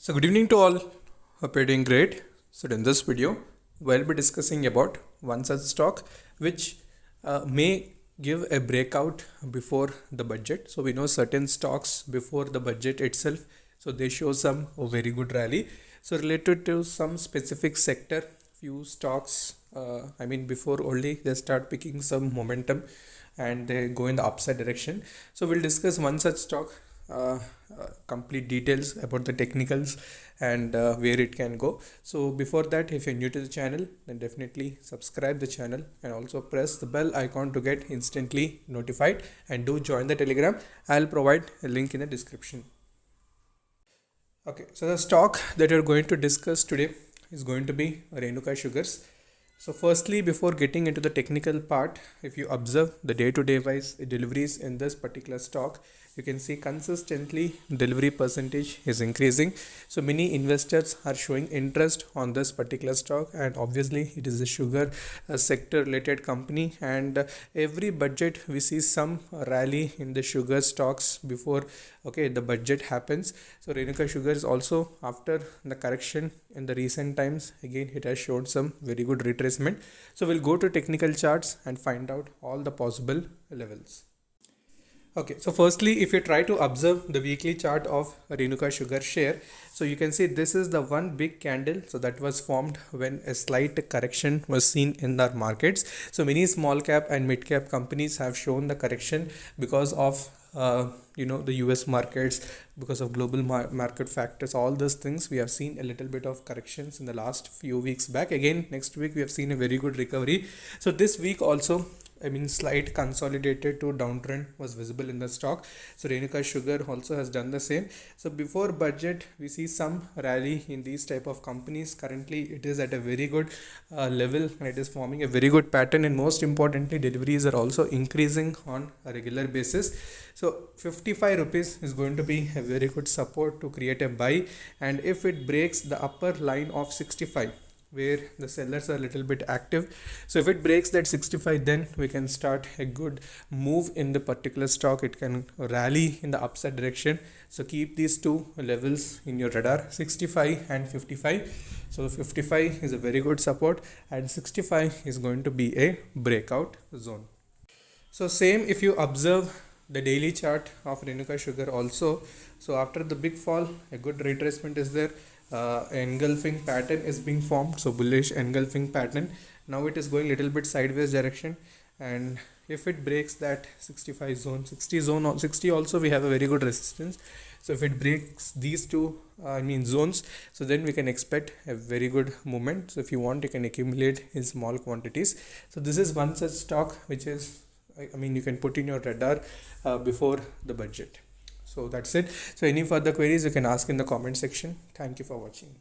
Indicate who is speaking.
Speaker 1: So good evening to all. Hope you're doing great. So in this video, we'll be discussing about one such stock which may give a breakout before the budget. So we know certain stocks before the budget itself, so they show some very good rally. So related to some specific sector, few stocks, before only they start picking some momentum and they go in the upside direction. So we'll discuss one such stock, complete details about the technicals and where it can go. So before that, if you're new to the channel, then definitely subscribe the channel and also press the bell icon to get instantly notified, and do join the Telegram. I'll provide a link in the description. Okay, so the stock that we're going to discuss today is going to be Renuka Sugars. So firstly, before getting into the technical part, if you observe the day-to-day wise deliveries in this particular stock, you can see consistently delivery percentage is increasing. So many investors are showing interest on this particular stock, and obviously it is a sugar sector related company, and every budget we see some rally in the sugar stocks before the budget happens. So Renuka Sugars also, after the correction in the recent times, again it has shown some very good retracement. So we'll go to technical charts and find out all the possible levels. Okay, so firstly, if you try to observe the weekly chart of Renuka Sugar share, so you can see this is the one big candle. So that was formed when a slight correction was seen in the markets. So many small cap and mid cap companies have shown the correction because of the US markets, because of global market factors, all those things. We have seen a little bit of corrections in the last few weeks back. Again, next week we have seen a very good recovery. So this week also, slight consolidated to downtrend was visible in the stock. So Renuka Sugar also has done the same. So before budget, we see some rally in these type of companies. Currently, it is at a very good level, and it is forming a very good pattern. And most importantly, deliveries are also increasing on a regular basis. So 55 rupees is going to be a very good support to create a buy. And if it breaks the upper line of 65, where the sellers are a little bit active, so if it breaks that 65, then we can start a good move in the particular stock. It can rally in the upside direction. So keep these two levels in your radar, 65 and 55. So 55 is a very good support, and 65 is going to be a breakout zone. So same if you observe the daily chart of Renuka Sugar also. So after the big fall, a good retracement is there. Engulfing pattern is being formed, so bullish engulfing pattern. Now it is going little bit sideways direction, and if it breaks that 65 zone, 60 also, we have a very good resistance. So if it breaks these two zones, so then we can expect a very good movement. So if you want, you can accumulate in small quantities. So this is one such stock which is, you can put in your radar before the budget. So that's it. So any further queries you can ask in the comment section. Thank you for watching.